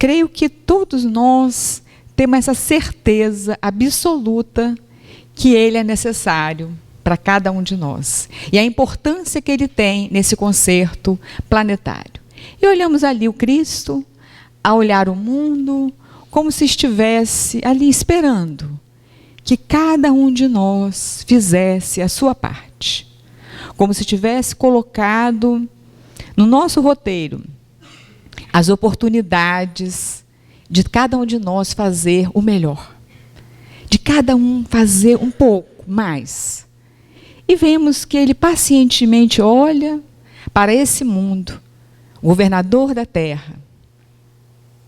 creio que todos nós temos essa certeza absoluta que Ele é necessário para cada um de nós. E a importância que Ele tem nesse concerto planetário. E olhamos ali o Cristo, a olhar o mundo, como se estivesse ali esperando que cada um de nós fizesse a sua parte. Como se tivesse colocado no nosso roteiro as oportunidades de cada um de nós fazer o melhor. De cada um fazer um pouco mais. E vemos que Ele pacientemente olha para esse mundo, o governador da terra,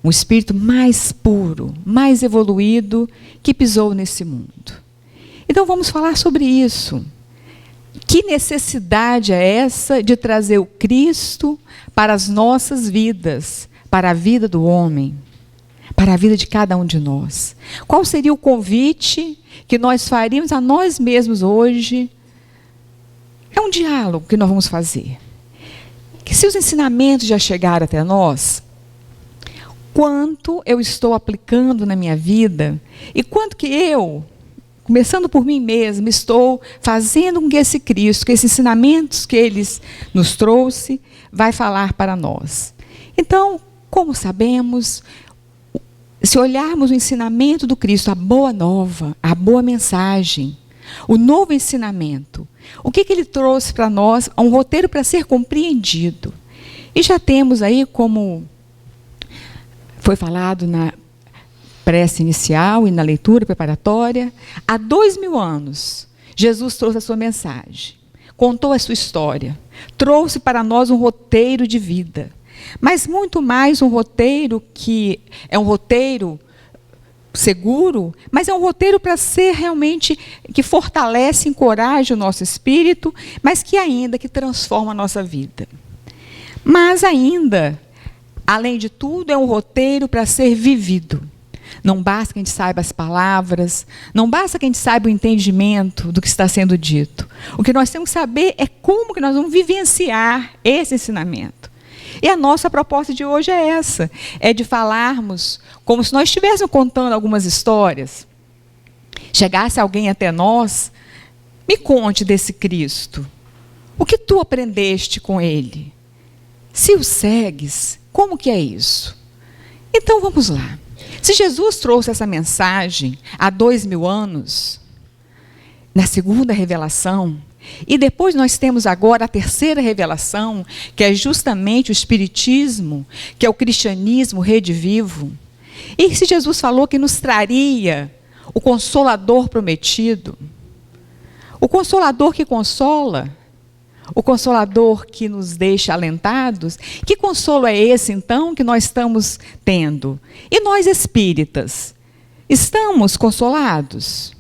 um espírito mais puro, mais evoluído que pisou nesse mundo. Então vamos falar sobre isso. Que necessidade é essa de trazer o Cristo para as nossas vidas, para a vida do homem, para a vida de cada um de nós? Qual seria o convite que nós faríamos a nós mesmos hoje? É um diálogo que nós vamos fazer. Que se os ensinamentos já chegaram até nós, quanto eu estou aplicando na minha vida e quanto que eu, começando por mim mesma, estou fazendo com que esse Cristo, que esses ensinamentos que Ele nos trouxe, vai falar para nós. Então, como sabemos, se olharmos o ensinamento do Cristo, a boa nova, a boa mensagem, o novo ensinamento, o que Ele trouxe para nós? Um roteiro para ser compreendido. E já temos aí, como foi falado na prece inicial e na leitura preparatória, há 2000 anos, Jesus trouxe a sua mensagem, contou a sua história, trouxe para nós um roteiro de vida, mas muito mais um roteiro que é um roteiro seguro, mas é um roteiro para ser realmente, que fortalece, encoraja o nosso espírito, mas que ainda que transforma a nossa vida. Mas ainda, além de tudo, é um roteiro para ser vivido. Não basta que a gente saiba as palavras, não basta que a gente saiba o entendimento do que está sendo dito. O que nós temos que saber é como que nós vamos vivenciar esse ensinamento. E a nossa proposta de hoje é essa, é de falarmos como se nós estivéssemos contando algumas histórias. Chegasse alguém até nós, me conte desse Cristo. O que tu aprendeste com Ele? Se o segues, como que é isso? Então vamos lá. Se Jesus trouxe essa mensagem há 2000 anos, na segunda revelação, e depois nós temos agora a terceira revelação, que é justamente o Espiritismo, que é o cristianismo redivivo. E se Jesus falou que nos traria o Consolador prometido, o Consolador que consola, o Consolador que nos deixa alentados, que consolo é esse, então, que nós estamos tendo? E nós espíritas, estamos consolados?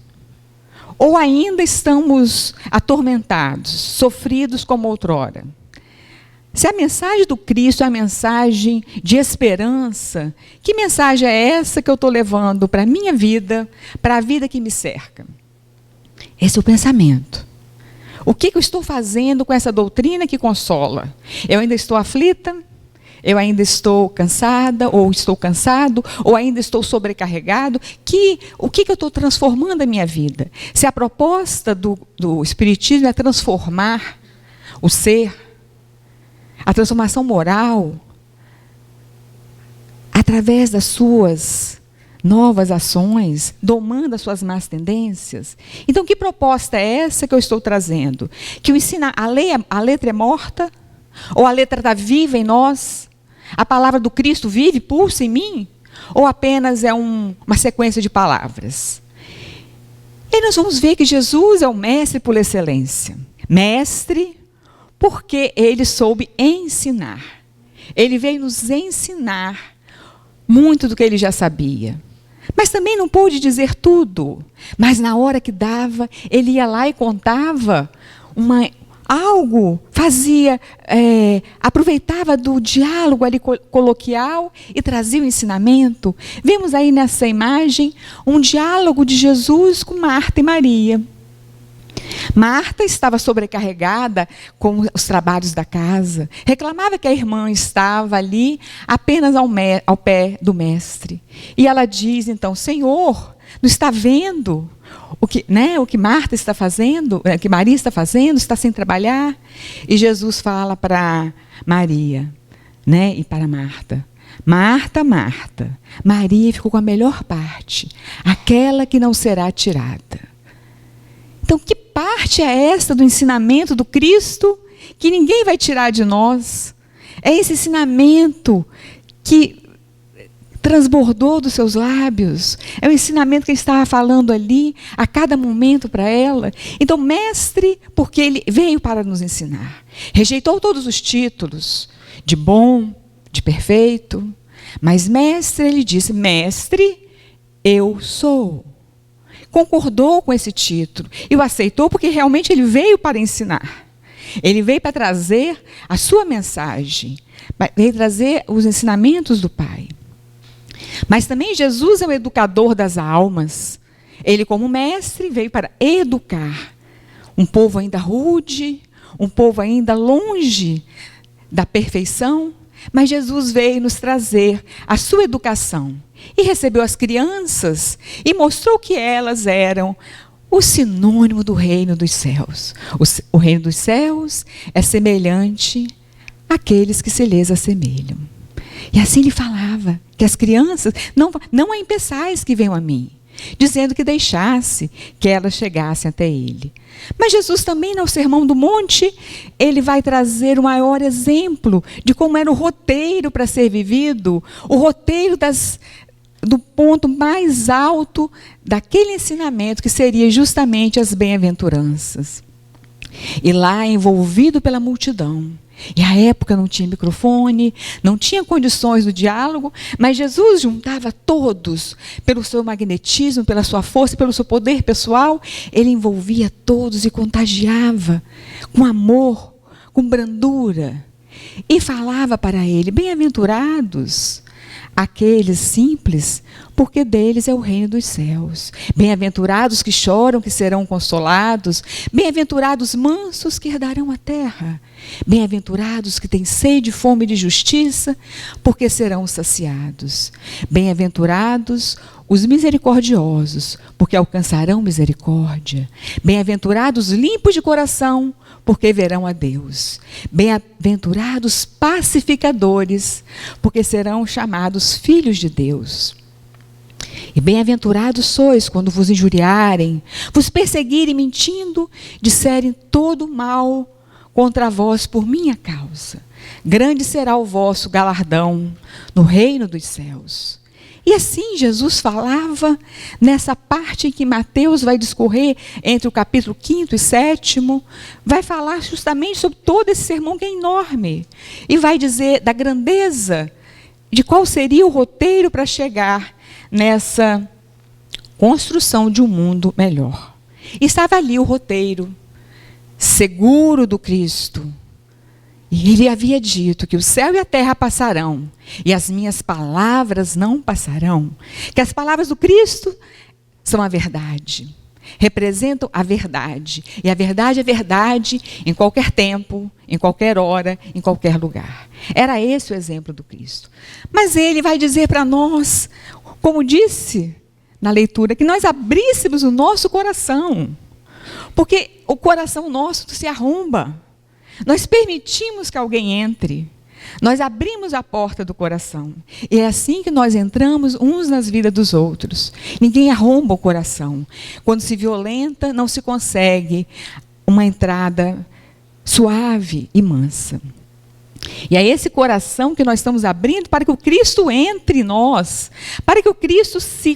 Ou ainda estamos atormentados, sofridos como outrora? Se a mensagem do Cristo é a mensagem de esperança, que mensagem é essa que eu estou levando para a minha vida, para a vida que me cerca? Esse é o pensamento. O que eu estou fazendo com essa doutrina que consola? Eu ainda estou aflita? Eu ainda estou cansada? Ou estou cansado? Ou ainda estou sobrecarregado? O que eu estou transformando a minha vida? Se a proposta do Espiritismo é transformar o ser, a transformação moral, através das suas novas ações, domando as suas más tendências. Então, que proposta é essa que eu estou trazendo? Que a letra é morta? Ou a letra está viva em nós? A palavra do Cristo vive, pulsa em mim? Ou apenas é uma sequência de palavras? E nós vamos ver que Jesus é o mestre por excelência. Mestre, porque Ele soube ensinar. Ele veio nos ensinar muito do que Ele já sabia. Mas também não pôde dizer tudo. Mas na hora que dava, Ele ia lá e contava algo, aproveitava do diálogo ali coloquial e trazia o ensinamento. Vemos aí nessa imagem um diálogo de Jesus com Marta e Maria. Marta estava sobrecarregada com os trabalhos da casa. Reclamava que a irmã estava ali apenas ao pé do mestre. E ela diz então: Senhor, não está vendo o que Marta está fazendo, o que Maria está fazendo, está sem trabalhar? E Jesus fala para Maria, e para Marta: Marta, Marta, Maria ficou com a melhor parte, aquela que não será tirada. Então, que parte é esta do ensinamento do Cristo que ninguém vai tirar de nós? É esse ensinamento que transbordou dos seus lábios. É o ensinamento que ele estava falando ali, a cada momento para ela. Então, mestre, porque ele veio para nos ensinar. Rejeitou todos os títulos de bom, de perfeito. Mas mestre, ele disse: mestre, eu sou. Concordou com esse título e o aceitou porque realmente ele veio para ensinar. Ele veio para trazer a sua mensagem, veio trazer os ensinamentos do Pai. Mas também Jesus é o educador das almas. Ele, como mestre, veio para educar um povo ainda rude, um povo ainda longe da perfeição. Mas Jesus veio nos trazer a sua educação e recebeu as crianças e mostrou que elas eram o sinônimo do reino dos céus. O reino dos céus é semelhante àqueles que se lhes assemelham. E assim ele falava que as crianças, não há impeçais que venham a mim, dizendo que deixasse que elas chegassem até ele. Mas Jesus também, no Sermão do Monte, ele vai trazer o maior exemplo de como era o roteiro para ser vivido, o roteiro do ponto mais alto daquele ensinamento, que seria justamente as bem-aventuranças. E lá, envolvido pela multidão, e à época não tinha microfone, não tinha condições do diálogo, mas Jesus juntava todos, pelo seu magnetismo, pela sua força, pelo seu poder pessoal. Ele envolvia todos e contagiava com amor, com brandura. E falava para ele: bem-aventurados aqueles simples, porque deles é o reino dos céus. Bem-aventurados que choram, que serão consolados. Bem-aventurados mansos, que herdarão a terra. Bem-aventurados que têm sede e fome de justiça, porque serão saciados. Bem-aventurados os misericordiosos, porque alcançarão misericórdia. Bem-aventurados limpos de coração, porque verão a Deus. Bem-aventurados pacificadores, porque serão chamados filhos de Deus. E bem-aventurados sois quando vos injuriarem, vos perseguirem mentindo, disserem todo mal contra vós por minha causa. Grande será o vosso galardão no reino dos céus. E assim Jesus falava nessa parte em que Mateus vai discorrer entre o capítulo 5º e 7º, vai falar justamente sobre todo esse sermão que é enorme. E vai dizer da grandeza, de qual seria o roteiro para chegar nessa construção de um mundo melhor. E estava ali o roteiro, seguro do Cristo. E ele havia dito que o céu e a terra passarão, e as minhas palavras não passarão. Que as palavras do Cristo são a verdade, representam a verdade. E a verdade é verdade em qualquer tempo, em qualquer hora, em qualquer lugar. Era esse o exemplo do Cristo. Mas ele vai dizer para nós, como disse na leitura, que nós abríssemos o nosso coração. Porque o coração nosso se arromba. Nós permitimos que alguém entre. Nós abrimos a porta do coração. E é assim que nós entramos uns nas vidas dos outros. Ninguém arromba o coração. Quando se violenta, não se consegue uma entrada suave e mansa. E é esse coração que nós estamos abrindo para que o Cristo entre em nós. Para que o Cristo se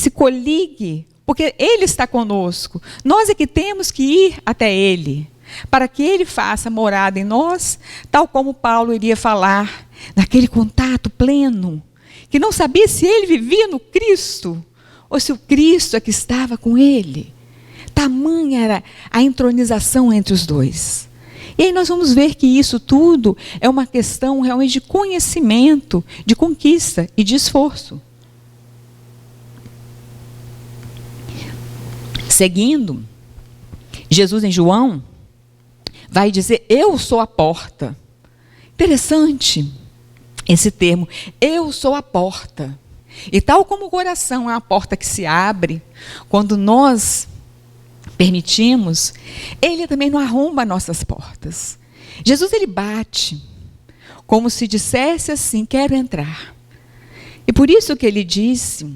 coligue. Porque Ele está conosco. Nós é que temos que ir até Ele, para que Ele faça morada em nós, tal como Paulo iria falar, naquele contato pleno, que não sabia se ele vivia no Cristo, ou se o Cristo é que estava com ele. Tamanha era a entronização entre os dois. E aí nós vamos ver que isso tudo é uma questão realmente de conhecimento, de conquista e de esforço. Seguindo, Jesus, em João, vai dizer: eu sou a porta. Interessante esse termo, eu sou a porta. E tal como o coração é a porta que se abre, quando nós permitimos, ele também não arromba nossas portas. Jesus, ele bate, como se dissesse assim: quero entrar. E por isso que ele disse,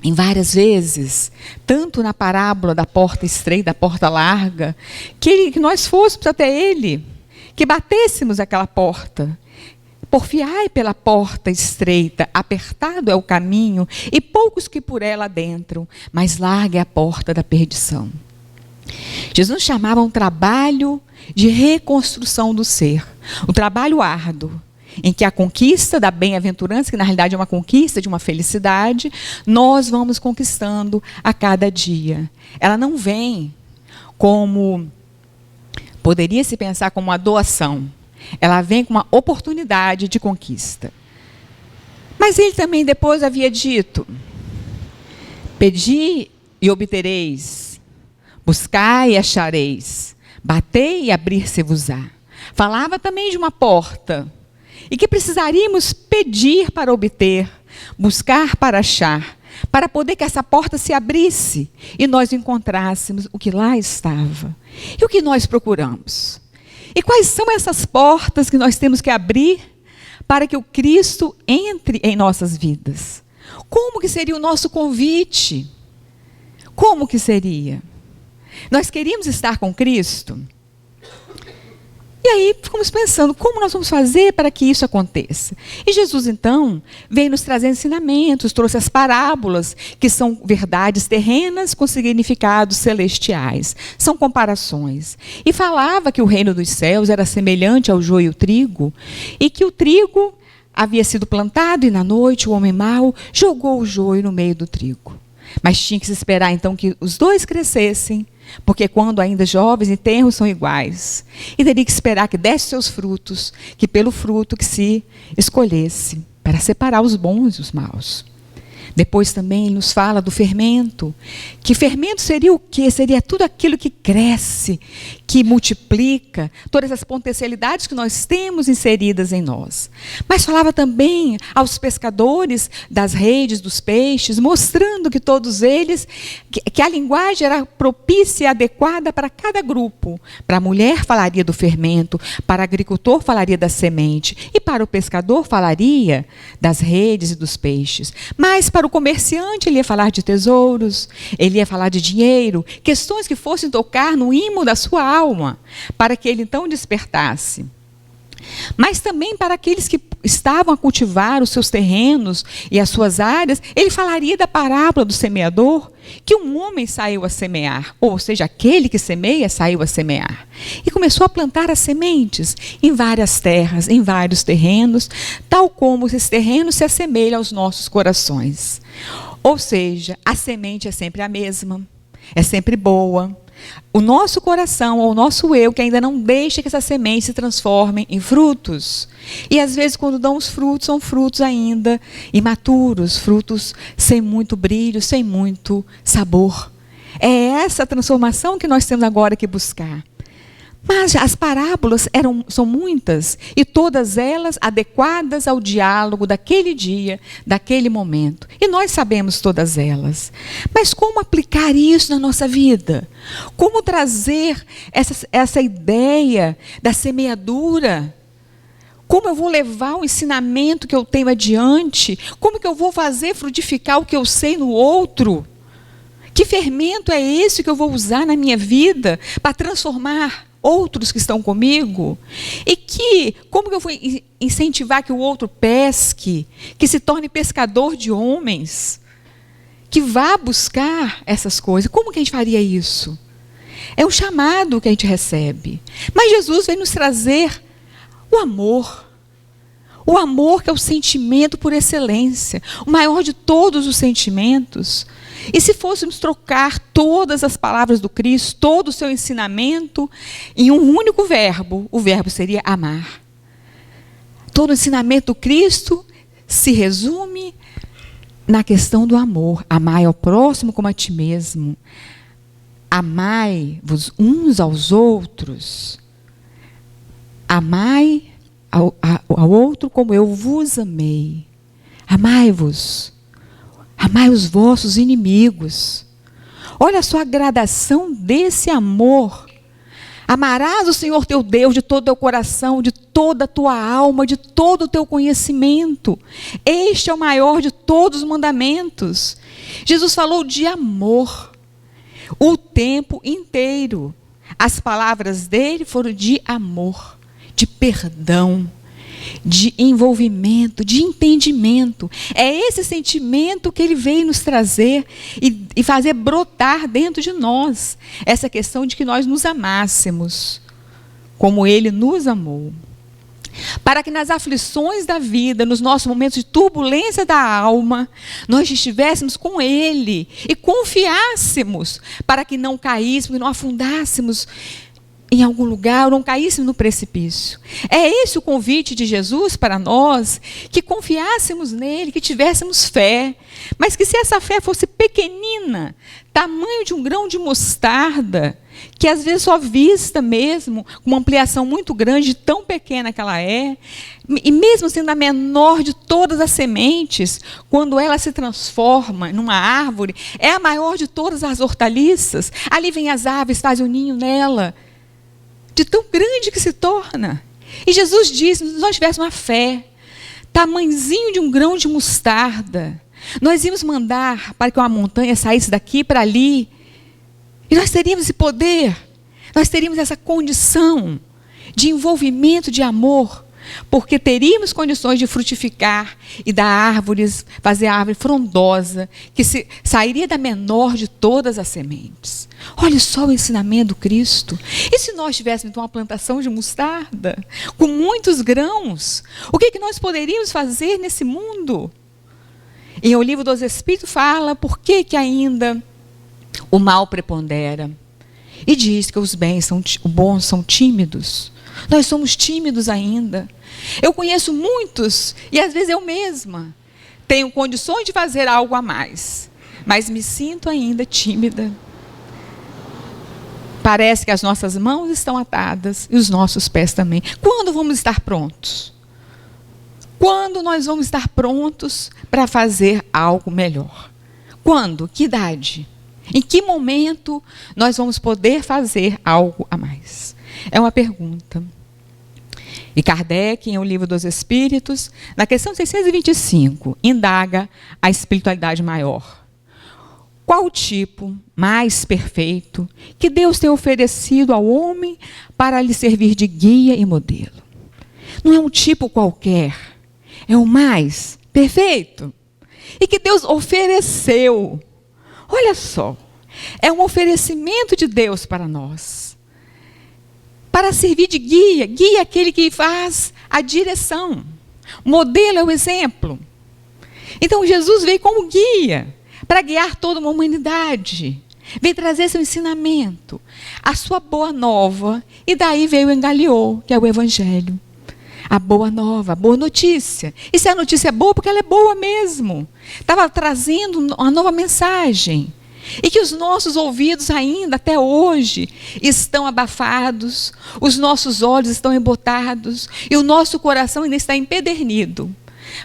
em várias vezes, tanto na parábola da porta estreita, da porta larga, que nós fôssemos até ele, que batêssemos aquela porta. Porfiai pela porta estreita, apertado é o caminho, e poucos que por ela adentram, mas larga é a porta da perdição. Jesus chamava um trabalho de reconstrução do ser, um trabalho árduo, em que a conquista da bem-aventurança, que na realidade é uma conquista de uma felicidade, nós vamos conquistando a cada dia. Ela não vem como, poderia se pensar como uma doação, ela vem com uma oportunidade de conquista. Mas ele também depois havia dito: pedi e obtereis, buscai e achareis, batei e abrir-se-vos-á. Falava também de uma porta, e que precisaríamos pedir para obter, buscar para achar, para poder que essa porta se abrisse e nós encontrássemos o que lá estava. E o que nós procuramos? E quais são essas portas que nós temos que abrir para que o Cristo entre em nossas vidas? Como que seria o nosso convite? Como que seria? Nós queríamos estar com Cristo? E aí ficamos pensando, como nós vamos fazer para que isso aconteça? E Jesus, então, veio nos trazer ensinamentos, trouxe as parábolas, que são verdades terrenas com significados celestiais. São comparações. E falava que o reino dos céus era semelhante ao joio e o trigo, e que o trigo havia sido plantado e na noite o homem mau jogou o joio no meio do trigo. Mas tinha que se esperar, então, que os dois crescessem, porque quando ainda jovens e tenros são iguais. E teria que esperar que desse seus frutos, que pelo fruto que se escolhesse, para separar os bons e os maus. Depois também ele nos fala do fermento. Que fermento seria o quê? Seria tudo aquilo que cresce, que multiplica, todas as potencialidades que nós temos inseridas em nós. Mas falava também aos pescadores das redes, dos peixes, mostrando que todos eles, que a linguagem era propícia e adequada para cada grupo. Para a mulher falaria do fermento, para o agricultor falaria da semente, e para o pescador falaria das redes e dos peixes. Mas para o comerciante ele ia falar de tesouros, ele ia falar de dinheiro, questões que fossem tocar no imo da sua alma, para que ele então despertasse. Mas também para aqueles que estavam a cultivar os seus terrenos e as suas áreas, ele falaria da parábola do semeador, que um homem saiu a semear, ou seja, aquele que semeia saiu a semear. E começou a plantar as sementes em várias terras, em vários terrenos, tal como esses terrenos se assemelham aos nossos corações. Ou seja, a semente é sempre a mesma, é sempre boa. O nosso coração, ou o nosso eu, que ainda não deixa que essa semente se transforme em frutos. E às vezes quando dão os frutos, são frutos ainda imaturos, frutos sem muito brilho, sem muito sabor. É essa transformação que nós temos agora que buscar. Mas as parábolas são muitas, e todas elas adequadas ao diálogo daquele dia, daquele momento. E nós sabemos todas elas. Mas como aplicar isso na nossa vida? Como trazer essa ideia da semeadura? Como eu vou levar o ensinamento que eu tenho adiante? Como que eu vou fazer frutificar o que eu sei no outro? Que fermento é esse que eu vou usar na minha vida para transformar outros que estão comigo? E como que eu vou incentivar que o outro pesque, que se torne pescador de homens, que vá buscar essas coisas? Como que a gente faria isso? É um chamado que a gente recebe. Mas Jesus vem nos trazer o amor. O amor, que é o sentimento por excelência, o maior de todos os sentimentos. E se fôssemos trocar todas as palavras do Cristo, todo o seu ensinamento, em um único verbo, o verbo seria amar. Todo o ensinamento do Cristo se resume na questão do amor. Amar ao próximo como a ti mesmo. Amai-vos uns aos outros. Amai ao outro como eu vos amei. Amai-vos. Amai os vossos inimigos. Olha só a gradação desse amor. Amarás o Senhor teu Deus de todo o teu coração, de toda a tua alma, de todo o teu conhecimento. Este é o maior de todos os mandamentos. Jesus falou de amor o tempo inteiro. As palavras dele foram de amor, de perdão, de envolvimento, de entendimento. É esse sentimento que ele veio nos trazer e fazer brotar dentro de nós. Essa questão de que nós nos amássemos como ele nos amou. Para que nas aflições da vida, nos nossos momentos de turbulência da alma, nós estivéssemos com ele e confiássemos para que não caíssemos, não afundássemos em algum lugar, ou não caíssemos no precipício. É esse o convite de Jesus para nós, que confiássemos nele, que tivéssemos fé, mas que se essa fé fosse pequenina, tamanho de um grão de mostarda, que às vezes só vista mesmo, com uma ampliação muito grande, tão pequena que ela é, e mesmo sendo a menor de todas as sementes, quando ela se transforma numa árvore, é a maior de todas as hortaliças. Ali vem as aves, fazem o ninho nela, de tão grande que se torna. E Jesus disse, se nós tivéssemos uma fé, tamanhozinho de um grão de mostarda, nós íamos mandar para que uma montanha saísse daqui para ali, e nós teríamos esse poder, nós teríamos essa condição de envolvimento, de amor, porque teríamos condições de frutificar e dar árvores, fazer a árvore frondosa, que sairia da menor de todas as sementes. Olha só o ensinamento do Cristo. E se nós tivéssemos então uma plantação de mostarda, com muitos grãos, o que nós poderíamos fazer nesse mundo? E o livro dos Espíritos fala por que ainda o mal prepondera. E diz que os bons são tímidos. Nós somos tímidos ainda. Eu conheço muitos, e às vezes eu mesma tenho condições de fazer algo a mais, mas me sinto ainda tímida. Parece que as nossas mãos estão atadas e os nossos pés também. Quando vamos estar prontos? Quando nós vamos estar prontos para fazer algo melhor? Quando? Que idade? Em que momento nós vamos poder fazer algo a mais? É uma pergunta. E Kardec, em O Livro dos Espíritos, na questão 625, indaga a espiritualidade maior. Qual o tipo mais perfeito que Deus tem oferecido ao homem para lhe servir de guia e modelo? Não é um tipo qualquer, é o mais perfeito. E que Deus ofereceu. Olha só, é um oferecimento de Deus para nós. Para servir de guia. Guia é aquele que faz a direção. Modelo é o exemplo. Então Jesus veio como guia, para guiar toda uma humanidade. Veio trazer seu ensinamento, a sua boa nova. E daí veio o engaliou, que é o Evangelho. A boa nova, a boa notícia. E se a notícia é boa, porque ela é boa mesmo. Estava trazendo uma nova mensagem. E que os nossos ouvidos ainda, até hoje, estão abafados, os nossos olhos estão embotados, e o nosso coração ainda está empedernido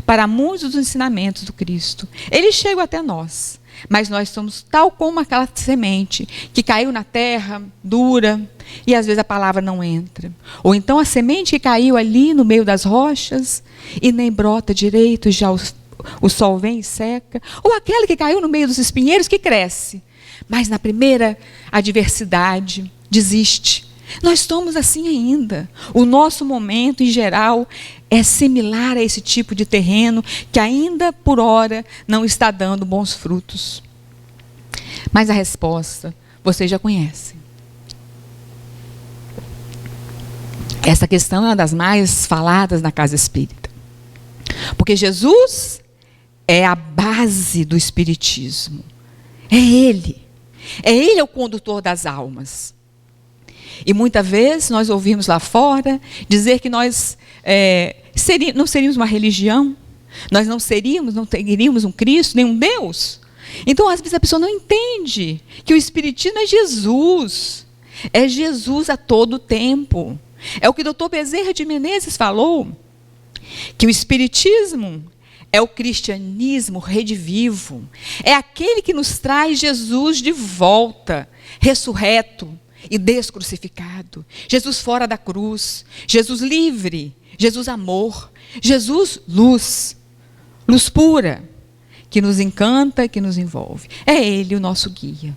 para muitos dos ensinamentos do Cristo. Eles chegam até nós, mas nós somos tal como aquela semente que caiu na terra, dura, e às vezes a palavra não entra. Ou então a semente que caiu ali no meio das rochas, e nem brota direito, já o sol vem e seca, ou aquele que caiu no meio dos espinheiros que cresce, mas na primeira adversidade desiste. Nós estamos assim ainda. O nosso momento em geral é similar a esse tipo de terreno que ainda por hora não está dando bons frutos. Mas a resposta vocês já conhecem. Essa questão é uma das mais faladas na casa espírita, porque Jesus é a base do espiritismo. É Ele o condutor das almas. E muitas vezes nós ouvimos lá fora dizer que nós não seríamos uma religião, nós não teríamos um Cristo, nem um Deus. Então, às vezes, a pessoa não entende que o Espiritismo é Jesus. É Jesus a todo tempo. É o que o Dr. Bezerra de Menezes falou, que o Espiritismo é o cristianismo redivivo. É aquele que nos traz Jesus de volta, ressurreto e descrucificado. Jesus fora da cruz. Jesus livre. Jesus amor. Jesus luz. Luz pura, que nos encanta, que nos envolve. É Ele o nosso guia.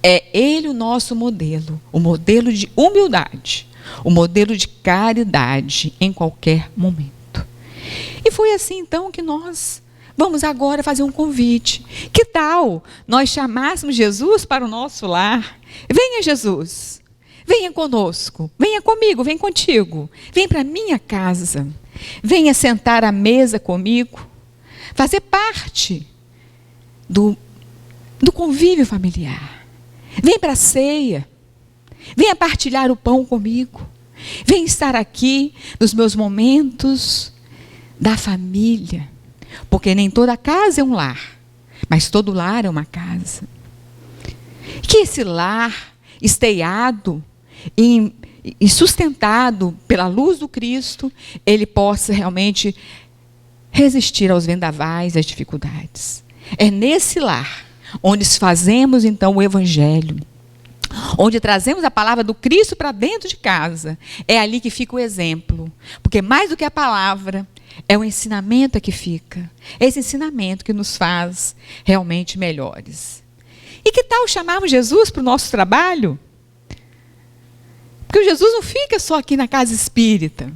É Ele o nosso modelo. O modelo de humildade. O modelo de caridade em qualquer momento. E foi assim, então, que nós vamos agora fazer um convite. Que tal nós chamássemos Jesus para o nosso lar? Venha, Jesus. Venha conosco. Venha comigo, vem contigo. Vem para a minha casa. Venha sentar à mesa comigo. Fazer parte do convívio familiar. Vem para a ceia. Venha partilhar o pão comigo. Venha estar aqui nos meus momentos da família. Porque nem toda casa é um lar, mas todo lar é uma casa. Que esse lar esteiado e sustentado pela luz do Cristo, ele possa realmente resistir aos vendavais, às dificuldades. É nesse lar onde fazemos então o Evangelho, onde trazemos a palavra do Cristo para dentro de casa. É ali que fica o exemplo. Porque mais do que a palavra, é o ensinamento que fica. É esse ensinamento que nos faz realmente melhores. E que tal chamarmos Jesus para o nosso trabalho? Porque o Jesus não fica só aqui na casa espírita.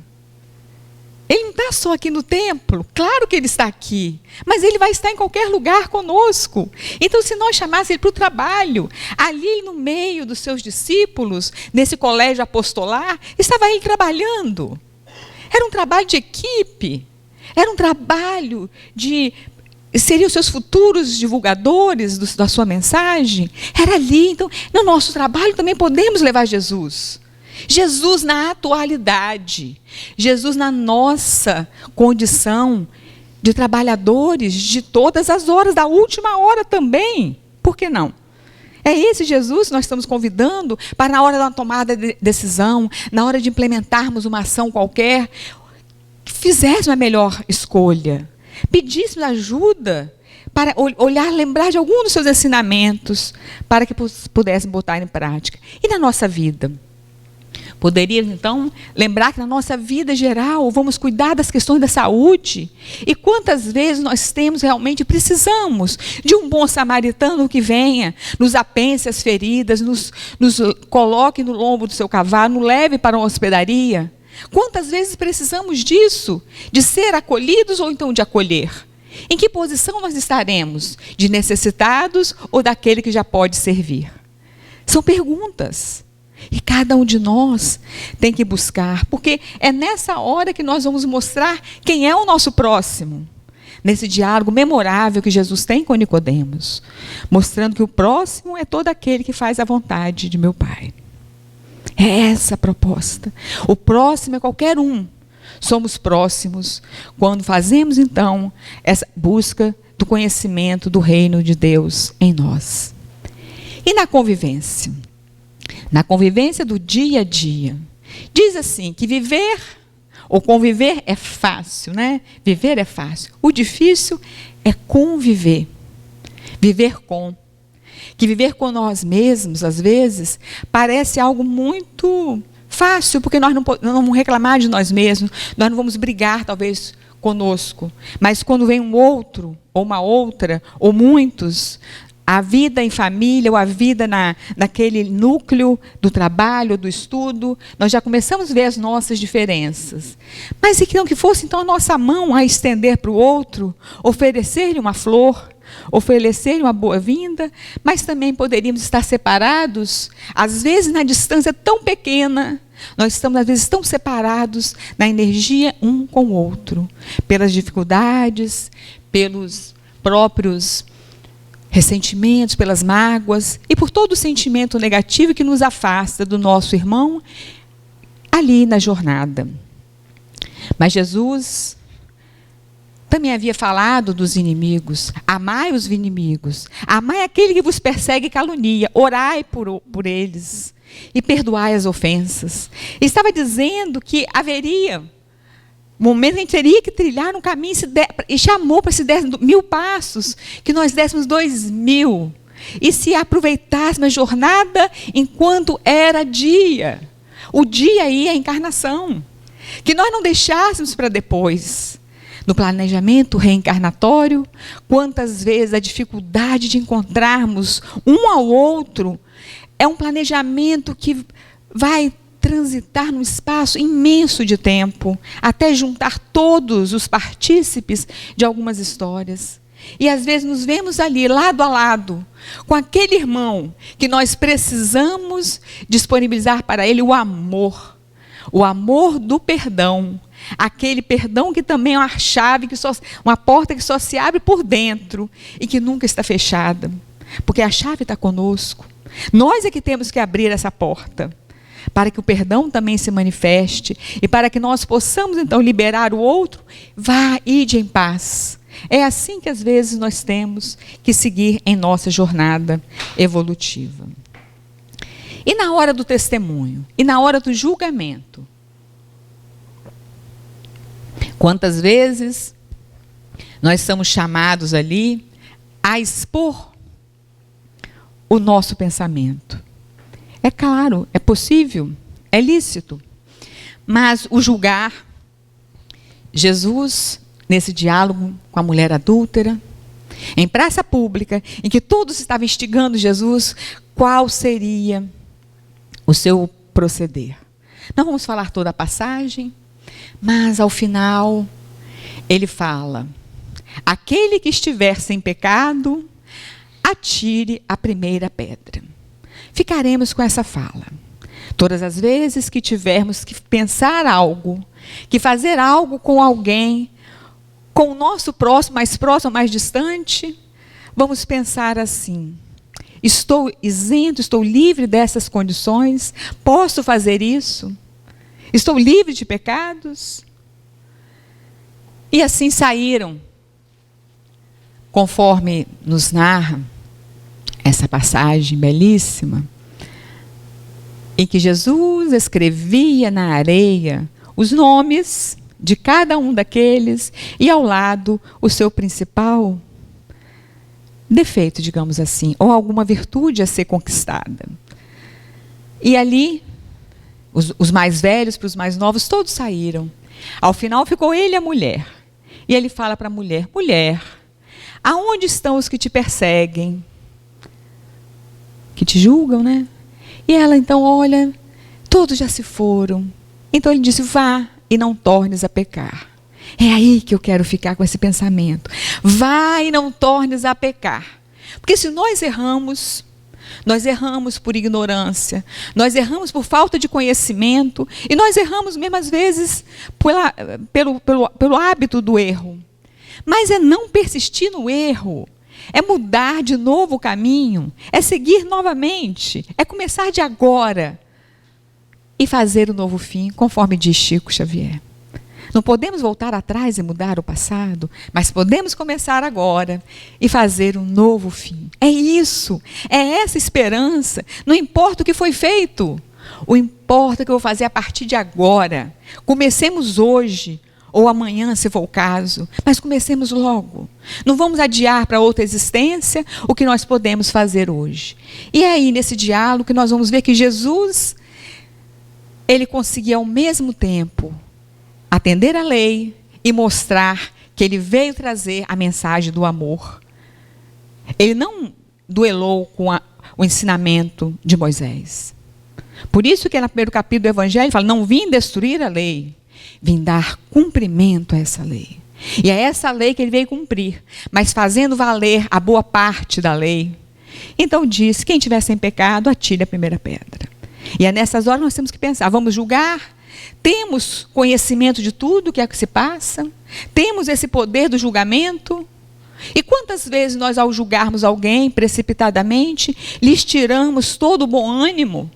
Ele não está só aqui no templo. Claro que ele está aqui. Mas ele vai estar em qualquer lugar conosco. Então, se nós chamássemos ele para o trabalho, ali no meio dos seus discípulos, nesse colégio apostolar, estava ele trabalhando. Era um trabalho de equipe. Era um trabalho de... seriam os seus futuros divulgadores da sua mensagem. Era ali. Então, no nosso trabalho também podemos levar Jesus. Jesus na atualidade. Jesus na nossa condição de trabalhadores de todas as horas, da última hora também. Por que não? É esse Jesus que nós estamos convidando para, na hora da tomada de decisão, na hora de implementarmos uma ação qualquer, fizéssemos a melhor escolha. Pedíssemos ajuda para olhar, lembrar de algum dos seus ensinamentos, para que pudéssemos botar em prática. E na nossa vida? Poderíamos, então, lembrar que na nossa vida geral, vamos cuidar das questões da saúde. E quantas vezes nós realmente precisamos de um bom samaritano que venha, nos apense as feridas, nos coloque no lombo do seu cavalo, nos leve para uma hospedaria. Quantas vezes precisamos disso? De ser acolhidos ou então de acolher? Em que posição nós estaremos? De necessitados ou daquele que já pode servir? São perguntas. E cada um de nós tem que buscar, porque é nessa hora que nós vamos mostrar quem é o nosso próximo. Nesse diálogo memorável que Jesus tem com Nicodemos, mostrando que o próximo é todo aquele que faz a vontade de meu Pai. É essa a proposta. O próximo é qualquer um. Somos próximos quando fazemos, então, essa busca do conhecimento do reino de Deus em nós. E na convivência? Na convivência do dia a dia. Diz assim, que viver ou conviver é fácil, né? Viver é fácil. O difícil é conviver. Viver com. Que viver com nós mesmos, às vezes, parece algo muito fácil, porque nós não vamos reclamar de nós mesmos, nós não vamos brigar, talvez, conosco. Mas quando vem um outro, ou uma outra, ou muitos, a vida em família, ou a vida naquele núcleo do trabalho, do estudo, nós já começamos a ver as nossas diferenças. Mas e que não que fosse, então, a nossa mão a estender para o outro, oferecer-lhe uma flor, oferecer-lhe uma boa-vinda, mas também poderíamos estar separados, às vezes na distância tão pequena, nós estamos às vezes tão separados na energia um com o outro, pelas dificuldades, pelos próprios ressentimentos, pelas mágoas e por todo o sentimento negativo que nos afasta do nosso irmão ali na jornada. Mas Jesus também havia falado dos inimigos. Amai os inimigos. Amai aquele que vos persegue e calunia. Orai por eles e perdoai as ofensas. E estava dizendo que haveria momento que a gente teria que trilhar um caminho e chamou para se 10.000 passos, que nós dessemos 2.000 e se aproveitássemos a jornada enquanto era dia. O dia aí é a encarnação. Que nós não deixássemos para depois. No planejamento reencarnatório, quantas vezes a dificuldade de encontrarmos um ao outro é um planejamento que vai transitar num espaço imenso de tempo, até juntar todos os partícipes de algumas histórias. E às vezes nos vemos ali, lado a lado, com aquele irmão que nós precisamos disponibilizar para ele o amor do perdão, aquele perdão que também é uma chave, uma porta que só se abre por dentro e que nunca está fechada, porque a chave está conosco. Nós é que temos que abrir essa porta, para que o perdão também se manifeste e para que nós possamos então liberar o outro. Vá, ide em paz. É assim que às vezes nós temos que seguir em nossa jornada evolutiva. E na hora do testemunho, e na hora do julgamento, quantas vezes nós somos chamados ali a expor o nosso pensamento. É claro, é possível, é lícito, mas o julgar, Jesus, nesse diálogo com a mulher adúltera, em praça pública, em que todos estavam instigando Jesus, qual seria o seu proceder? Não vamos falar toda a passagem, mas ao final ele fala: aquele que estiver sem pecado, atire a primeira pedra. Ficaremos com essa fala. Todas as vezes que tivermos que pensar algo, que fazer algo com alguém, com o nosso próximo, mais distante, vamos pensar assim: estou isento, estou livre dessas condições? Posso fazer isso? Estou livre de pecados? E assim saíram, conforme nos narra essa passagem belíssima, em que Jesus escrevia na areia os nomes de cada um daqueles e ao lado o seu principal defeito, digamos assim, ou alguma virtude a ser conquistada. E ali, os mais velhos para os mais novos, todos saíram. Ao final ficou ele e a mulher. E ele fala para a mulher: mulher, aonde estão os que te perseguem? Que te julgam, né? E ela então olha, todos já se foram. Então ele disse: vá e não tornes a pecar. É aí que eu quero ficar com esse pensamento. Vá e não tornes a pecar. Porque se nós erramos por ignorância, nós erramos por falta de conhecimento, e nós erramos mesmo às vezes pelo hábito do erro. Mas é não persistir no erro, é mudar de novo o caminho, é seguir novamente, é começar de agora e fazer o novo fim, conforme diz Chico Xavier. Não podemos voltar atrás e mudar o passado, mas podemos começar agora e fazer um novo fim. É isso, é essa esperança. Não importa o que foi feito, o importa é que eu vou fazer a partir de agora. Comecemos hoje, ou amanhã, se for o caso, mas comecemos logo. Não vamos adiar para outra existência o que nós podemos fazer hoje. E é aí, nesse diálogo, que nós vamos ver que Jesus, ele conseguia ao mesmo tempo atender a lei e mostrar que ele veio trazer a mensagem do amor. Ele não duelou com o ensinamento de Moisés. Por isso que no primeiro capítulo do Evangelho ele fala: não vim destruir a lei, vim dar cumprimento a essa lei. E é essa lei que ele veio cumprir, mas fazendo valer a boa parte da lei. Então diz: quem tiver sem pecado, atire a primeira pedra. E é nessas horas que nós temos que pensar: vamos julgar? Temos conhecimento de tudo que é que se passa? Temos esse poder do julgamento? E quantas vezes nós, ao julgarmos alguém precipitadamente, lhes tiramos todo o bom ânimo?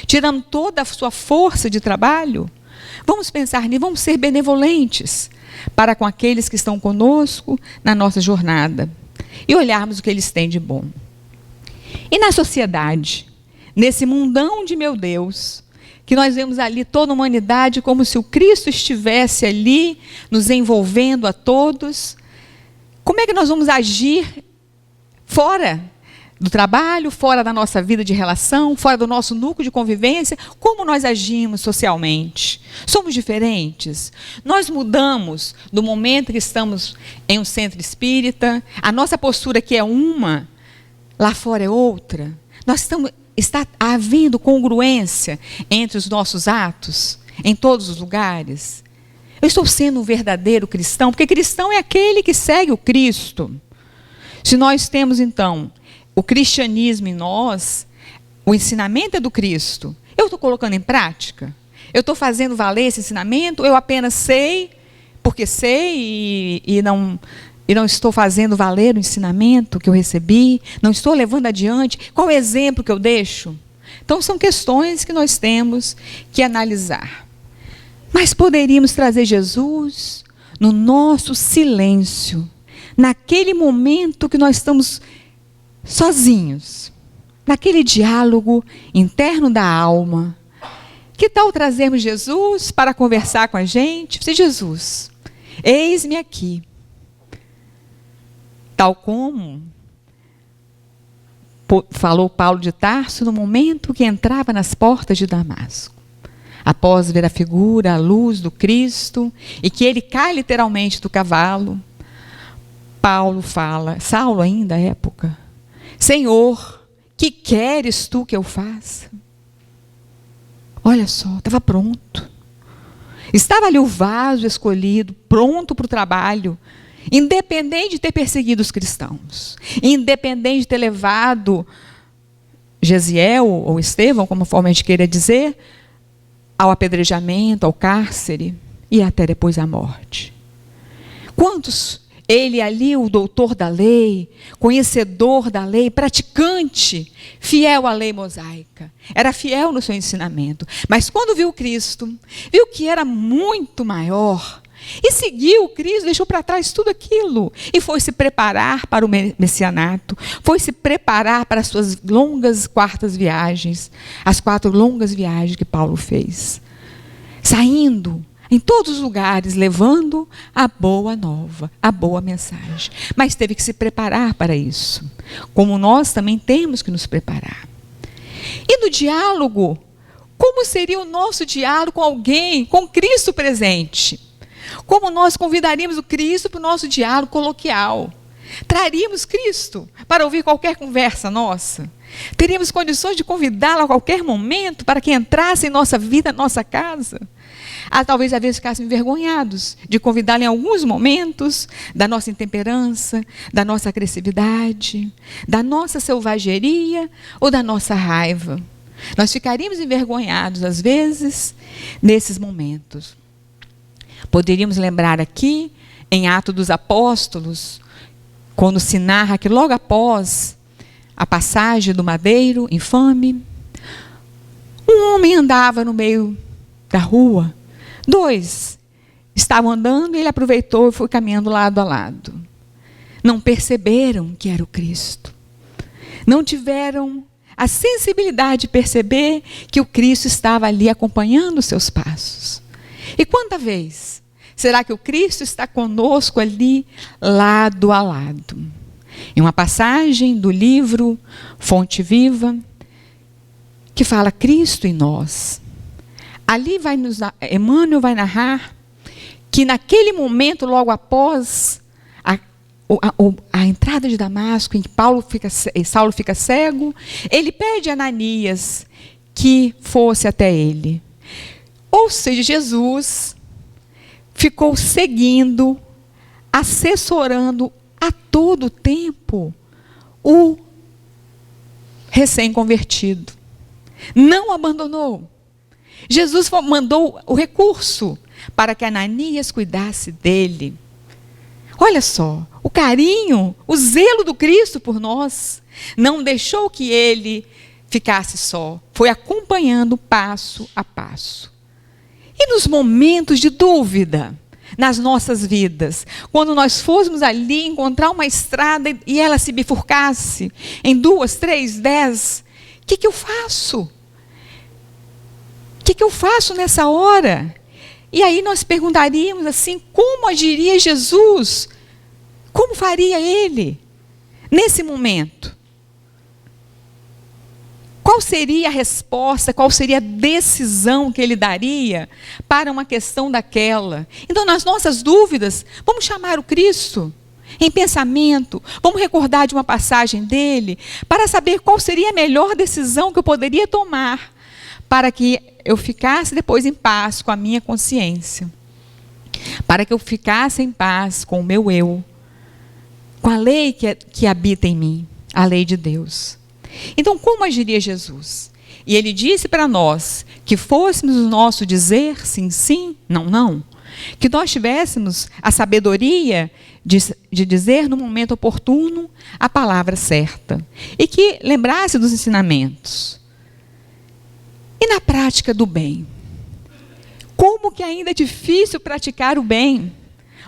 Tiramos toda a sua força de trabalho? Vamos pensar nisso, vamos ser benevolentes. para com aqueles que estão conosco na nossa jornada e olharmos o que eles têm de bom. E na sociedade, nesse mundão de meu Deus, que nós vemos ali toda a humanidade como se o Cristo estivesse ali nos envolvendo a todos, como é que nós vamos agir fora do trabalho, fora da nossa vida de relação, fora do nosso núcleo de convivência? Como nós agimos socialmente? Somos diferentes? Nós mudamos do momento que estamos em um centro espírita, a nossa postura aqui é uma, lá fora é outra. Está havendo congruência entre os nossos atos, em todos os lugares? Eu estou sendo um verdadeiro cristão, porque cristão é aquele que segue o Cristo. Se nós temos, então, o cristianismo em nós, o ensinamento é do Cristo, eu estou colocando em prática? Eu estou fazendo valer esse ensinamento? Eu apenas sei, porque sei e não estou fazendo valer o ensinamento que eu recebi? Não estou levando adiante? Qual é o exemplo que eu deixo? Então, são questões que nós temos que analisar. Mas poderíamos trazer Jesus no nosso silêncio, naquele momento que nós estamos sozinhos, naquele diálogo interno da alma. Que tal trazermos Jesus para conversar com a gente? Dizer: Jesus, eis-me aqui. Tal como falou Paulo de Tarso no momento que entrava nas portas de Damasco. Após ver a figura, a luz do Cristo, e que ele cai literalmente do cavalo, Paulo fala, Saulo ainda à época: Senhor, que queres tu que eu faça? Olha só, estava pronto. Estava ali o vaso escolhido, pronto para o trabalho, independente de ter perseguido os cristãos, independente de ter levado Gesiel ou Estevão, como forma a gente queira dizer, ao apedrejamento, ao cárcere e até depois à morte. Quantos? Ele ali, o doutor da lei, conhecedor da lei, praticante, fiel à lei mosaica. Era fiel no seu ensinamento. Mas quando viu Cristo, viu que era muito maior, e seguiu o Cristo, deixou para trás tudo aquilo, e foi se preparar para o messianato, foi se preparar para as suas longas quartas viagens, as 4 longas viagens que Paulo fez. Saindo em todos os lugares, levando a boa nova, a boa mensagem. Mas teve que se preparar para isso, como nós também temos que nos preparar. E no diálogo, como seria o nosso diálogo com alguém, com Cristo presente? Como nós convidaríamos o Cristo para o nosso diálogo coloquial? Traríamos Cristo para ouvir qualquer conversa nossa? Teríamos condições de convidá-lo a qualquer momento para que entrasse em nossa vida, nossa casa? Talvez às vezes ficassem envergonhados de convidá-lo em alguns momentos da nossa intemperança, da nossa agressividade, da nossa selvageria ou da nossa raiva. Nós ficaríamos envergonhados às vezes nesses momentos. Poderíamos lembrar aqui, em Atos dos Apóstolos, quando se narra que logo após a passagem do madeiro infame, um homem andava no meio da rua, 2 estavam andando e ele aproveitou e foi caminhando lado a lado. Não perceberam que era o Cristo. Não tiveram a sensibilidade de perceber que o Cristo estava ali acompanhando os seus passos. E quanta vez será que o Cristo está conosco ali, lado a lado? Em uma passagem do livro Fonte Viva, que fala Cristo em nós. Ali Emmanuel vai narrar que naquele momento, logo após a entrada de Damasco, em que Saulo fica cego, ele pede a Ananias que fosse até ele. Ou seja, Jesus ficou seguindo, assessorando a todo tempo o recém-convertido. Não abandonou. Jesus mandou o recurso para que Ananias cuidasse dele. Olha só, o carinho, o zelo do Cristo por nós não deixou que ele ficasse só. Foi acompanhando passo a passo. E nos momentos de dúvida, nas nossas vidas? Quando nós fôssemos ali encontrar uma estrada e ela se bifurcasse em 2, 3, 10, o que eu faço? O que eu faço nessa hora? E aí nós perguntaríamos assim, como agiria Jesus? Como faria ele nesse momento? Qual seria a resposta, qual seria a decisão que ele daria para uma questão daquela? Então, nas nossas dúvidas, vamos chamar o Cristo em pensamento, vamos recordar de uma passagem dele, para saber qual seria a melhor decisão que eu poderia tomar, para que eu ficasse depois em paz com a minha consciência, para que eu ficasse em paz com o meu eu, com a lei que habita em mim, a lei de Deus. Então, como agiria Jesus? E ele disse para nós que fôssemos o nosso dizer sim, sim, não, não. Que nós tivéssemos a sabedoria de dizer no momento oportuno a palavra certa. E que lembrasse dos ensinamentos. E na prática do bem? Como que ainda é difícil praticar o bem?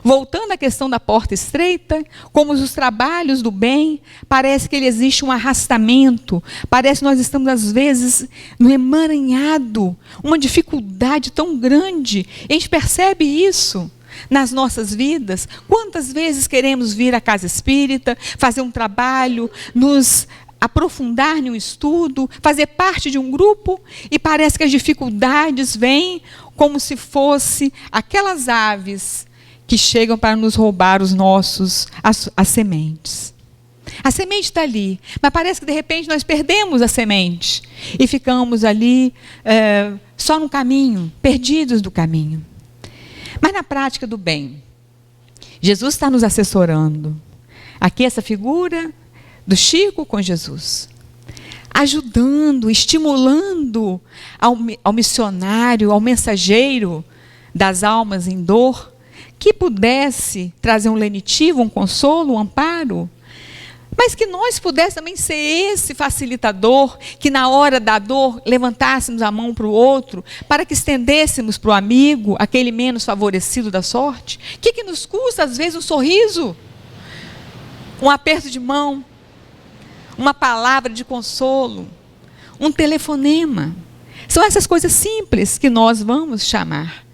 Voltando à questão da porta estreita, como os trabalhos do bem, parece que ele existe um arrastamento, parece que nós estamos às vezes no emaranhado, uma dificuldade tão grande, e a gente percebe isso nas nossas vidas. Quantas vezes queremos vir à casa espírita, fazer um trabalho, nos aprofundar em um estudo, fazer parte de um grupo, e parece que as dificuldades vêm como se fosse aquelas aves que chegam para nos roubar as sementes. A semente está ali, mas parece que de repente nós perdemos a semente e ficamos ali só no caminho, perdidos do caminho. Mas na prática do bem, Jesus está nos assessorando. Aqui essa figura do Chico com Jesus, ajudando, estimulando ao missionário, ao mensageiro das almas em dor, que pudesse trazer um lenitivo, um consolo, um amparo, mas que nós pudéssemos também ser esse facilitador, que na hora da dor levantássemos a mão para o outro, para que estendêssemos para o amigo, aquele menos favorecido da sorte. O que nos custa às vezes um sorriso, um aperto de mão, uma palavra de consolo, um telefonema? São essas coisas simples que nós vamos chamar.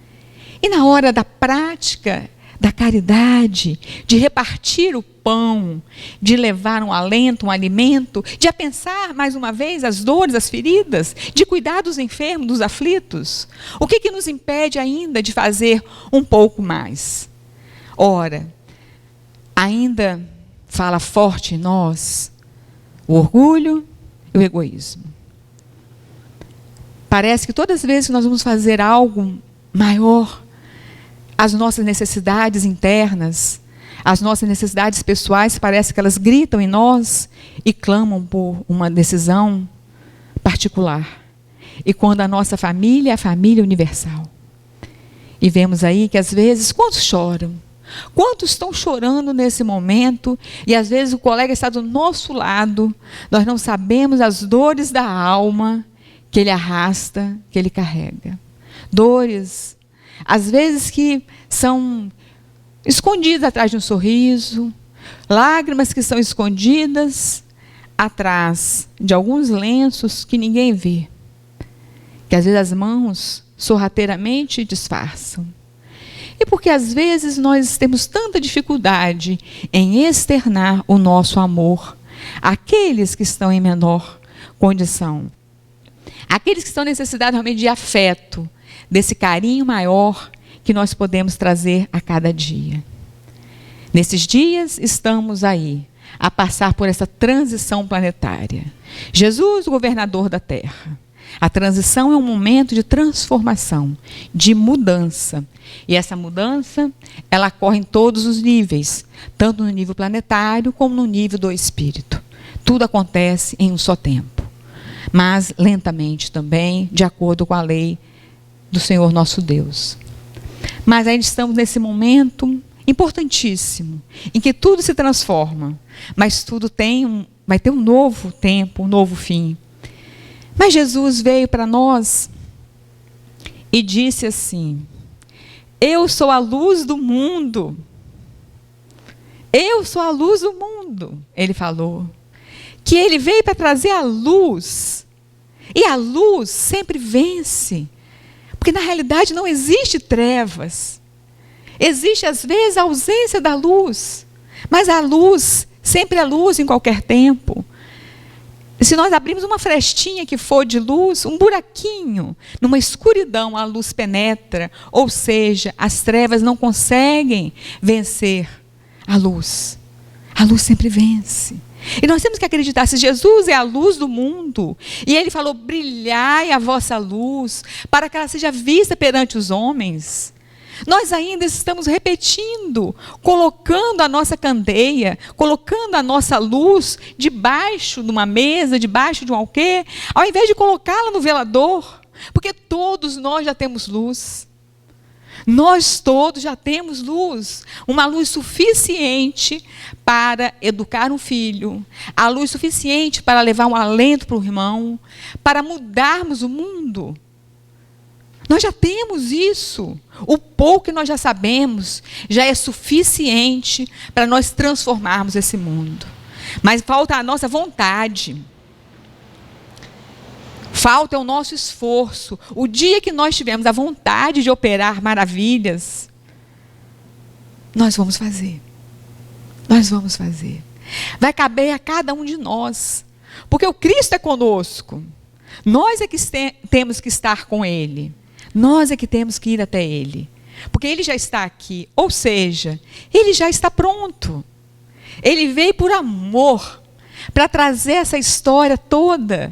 E na hora da prática, da caridade, de repartir o pão, de levar um alento, um alimento, de apensar mais uma vez as dores, as feridas, de cuidar dos enfermos, dos aflitos, o que nos impede ainda de fazer um pouco mais? Ora, ainda fala forte em nós o orgulho e o egoísmo. Parece que todas as vezes que nós vamos fazer algo maior, as nossas necessidades internas, as nossas necessidades pessoais, parece que elas gritam em nós e clamam por uma decisão particular. E quando a nossa família é a família universal. E vemos aí que às vezes, quantos choram? Quantos estão chorando nesse momento? E às vezes o colega está do nosso lado, nós não sabemos as dores da alma que ele arrasta, que ele carrega. Dores, às vezes que são escondidas atrás de um sorriso, lágrimas que são escondidas atrás de alguns lenços que ninguém vê, que às vezes as mãos sorrateiramente disfarçam. E porque às vezes nós temos tanta dificuldade em externar o nosso amor àqueles que estão em menor condição, aqueles que estão necessitados realmente de afeto, desse carinho maior que nós podemos trazer a cada dia. Nesses dias estamos aí a passar por essa transição planetária. Jesus, o governador da Terra. A transição é um momento de transformação, de mudança. E essa mudança, ela ocorre em todos os níveis, tanto no nível planetário como no nível do espírito. Tudo acontece em um só tempo, mas lentamente também, de acordo com a lei do Senhor nosso Deus. Mas ainda estamos nesse momento importantíssimo, em que tudo se transforma, mas tudo vai ter um novo tempo, um novo fim. Mas Jesus veio para nós e disse assim: Eu sou a luz do mundo. Eu sou a luz do mundo, ele falou. Que ele veio para trazer a luz. E a luz sempre vence. Porque na realidade não existe trevas. Existe às vezes a ausência da luz. Mas a luz, sempre é luz em qualquer tempo. Se nós abrirmos uma frestinha que for de luz, um buraquinho, numa escuridão a luz penetra. Ou seja, as trevas não conseguem vencer a luz. A luz sempre vence. E nós temos que acreditar, se Jesus é a luz do mundo, e ele falou, brilhai a vossa luz, para que ela seja vista perante os homens. Nós ainda estamos repetindo, colocando a nossa candeia, colocando a nossa luz debaixo de uma mesa, debaixo de um alquê, ao invés de colocá-la no velador, porque todos nós já temos luz. Nós todos já temos luz, uma luz suficiente para educar um filho, a luz suficiente para levar um alento para o irmão, para mudarmos o mundo. Nós já temos isso. O pouco que nós já sabemos já é suficiente para nós transformarmos esse mundo. Mas falta a nossa vontade. Falta o nosso esforço. O dia que nós tivermos a vontade de operar maravilhas, nós vamos fazer. Nós vamos fazer. Vai caber a cada um de nós. Porque o Cristo é conosco. Nós é que temos que estar com Ele. Nós é que temos que ir até Ele. Porque Ele já está aqui. Ou seja, Ele já está pronto. Ele veio por amor para trazer essa história toda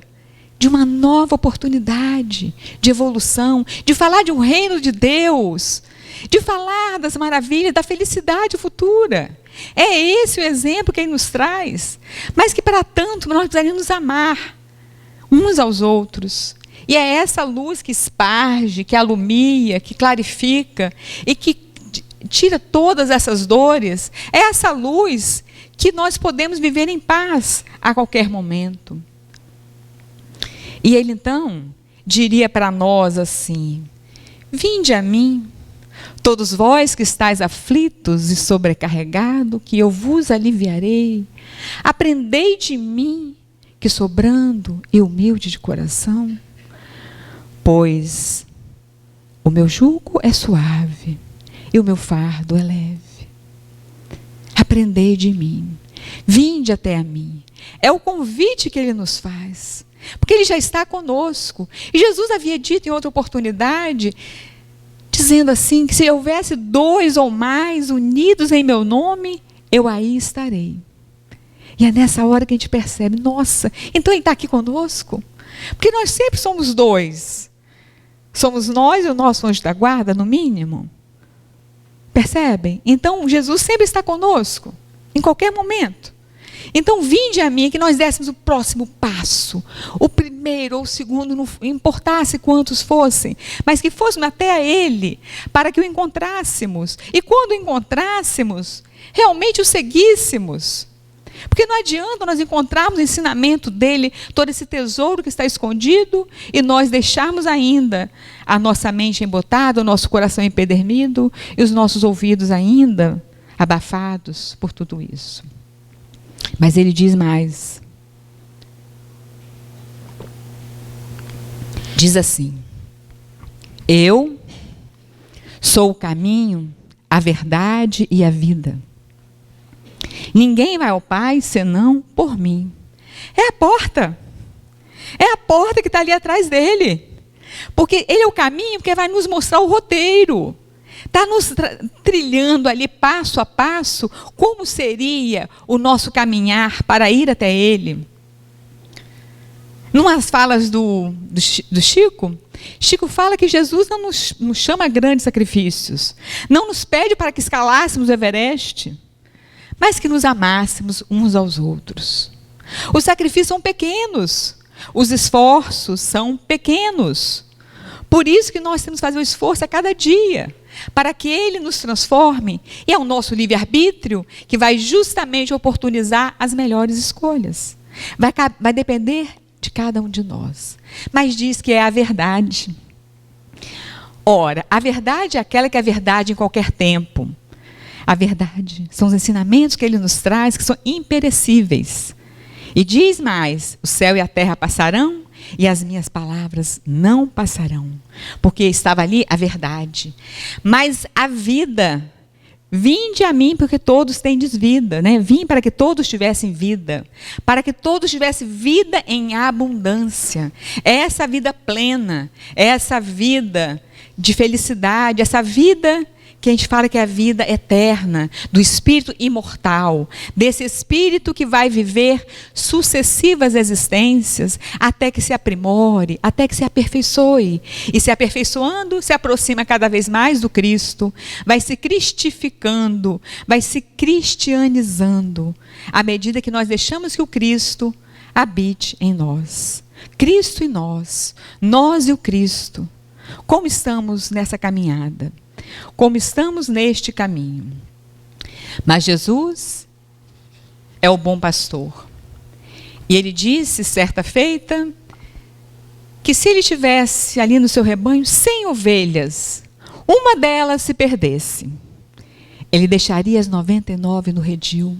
de uma nova oportunidade de evolução, de falar de um reino de Deus, de falar das maravilhas, da felicidade futura. É esse o exemplo que ele nos traz. Mas que para tanto nós precisaríamos amar uns aos outros. E é essa luz que esparge, que alumia, que clarifica e que tira todas essas dores. É essa luz que nós podemos viver em paz a qualquer momento. E ele então diria para nós assim, vinde a mim, todos vós que estáis aflitos e sobrecarregados, que eu vos aliviarei. Aprendei de mim, que sou brando e humilde de coração, pois o meu jugo é suave e o meu fardo é leve. Aprendei de mim, vinde até a mim. É o convite que ele nos faz. Porque ele já está conosco. E Jesus havia dito em outra oportunidade, dizendo assim, que se houvesse 2 ou mais unidos em meu nome, eu aí estarei. E é nessa hora que a gente percebe, nossa, então ele está aqui conosco? Porque nós sempre somos 2. Somos nós e o nosso anjo da guarda, no mínimo. Percebem? Então Jesus sempre está conosco, em qualquer momento. Então, vinde a mim, que nós dessemos o próximo passo, o primeiro ou o segundo, não importasse quantos fossem, mas que fôssemos até a Ele, para que o encontrássemos. E quando o encontrássemos, realmente o seguíssemos. Porque não adianta nós encontrarmos o ensinamento dele, todo esse tesouro que está escondido, e nós deixarmos ainda a nossa mente embotada, o nosso coração empedernido, e os nossos ouvidos ainda abafados por tudo isso. Mas ele diz mais. Diz assim, eu sou o caminho, a verdade e a vida. Ninguém vai ao Pai senão por mim. É a porta. É a porta que está ali atrás dele. Porque ele é o caminho que vai nos mostrar o roteiro. Está nos trilhando ali passo a passo como seria o nosso caminhar para ir até ele. Numas falas do Chico, Chico fala que Jesus não nos chama a grandes sacrifícios. Não nos pede para que escalássemos o Everest, mas que nos amássemos uns aos outros. Os sacrifícios são pequenos, os esforços são pequenos. Por isso que nós temos que fazer o esforço a cada dia, para que Ele nos transforme. E é o nosso livre-arbítrio que vai justamente oportunizar as melhores escolhas. Vai depender de cada um de nós. Mas diz que é a verdade. Ora, a verdade é aquela que é verdade em qualquer tempo. A verdade são os ensinamentos que ele nos traz, que são imperecíveis. E diz mais: o céu e a terra passarão, e as minhas palavras não passarão. Porque estava ali a verdade. Mas a vida, vinde a mim, porque todos tendes vida, né? Vim para que todos tivessem vida, para que todos tivessem vida em abundância. É essa vida plena, é essa vida de felicidade, essa vida que a gente fala que é a vida eterna, do espírito imortal, desse espírito que vai viver sucessivas existências, até que se aprimore, até que se aperfeiçoe. E se aperfeiçoando, se aproxima cada vez mais do Cristo, vai se cristificando, vai se cristianizando, à medida que nós deixamos que o Cristo habite em nós. Cristo e nós e o Cristo. Como estamos nessa caminhada? Como estamos neste caminho? Mas Jesus é o bom pastor. E ele disse, certa feita, que se ele tivesse ali no seu rebanho 100 ovelhas, uma delas se perdesse, ele deixaria as 99 no redil,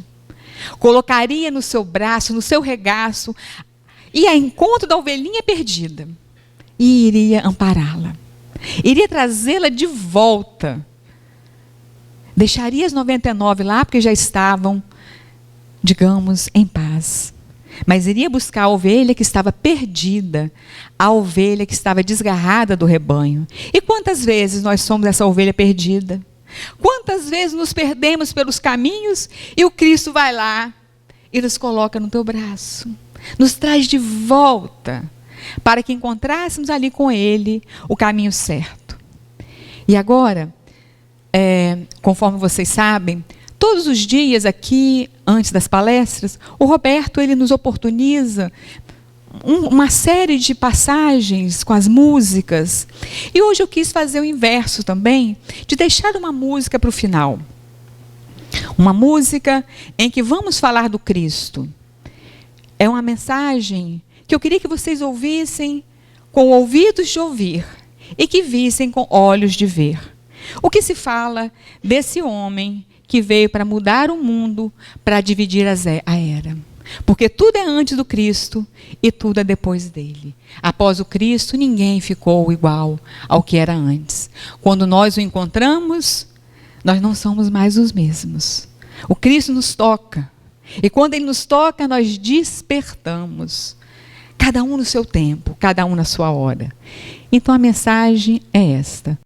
colocaria no seu braço, no seu regaço, ia ao encontro da ovelhinha perdida e iria ampará-la. Iria trazê-la de volta. Deixaria as 99 lá, porque já estavam, digamos, em paz. Mas iria buscar a ovelha que estava perdida, a ovelha que estava desgarrada do rebanho. E quantas vezes nós somos essa ovelha perdida? Quantas vezes nos perdemos pelos caminhos e o Cristo vai lá e nos coloca no teu braço, nos traz de volta, para que encontrássemos ali com Ele o caminho certo. E agora, conforme vocês sabem, todos os dias aqui, antes das palestras, o Roberto ele nos oportuniza uma série de passagens com as músicas. E hoje eu quis fazer o inverso também, de deixar uma música para o final. Uma música em que vamos falar do Cristo. É uma mensagem que eu queria que vocês ouvissem com ouvidos de ouvir e que vissem com olhos de ver. O que se fala desse homem que veio para mudar o mundo, para dividir a era. Porque tudo é antes do Cristo e tudo é depois dele. Após o Cristo, ninguém ficou igual ao que era antes. Quando nós o encontramos, nós não somos mais os mesmos. O Cristo nos toca. E quando ele nos toca, nós despertamos. Cada um no seu tempo, cada um na sua hora. Então a mensagem é esta: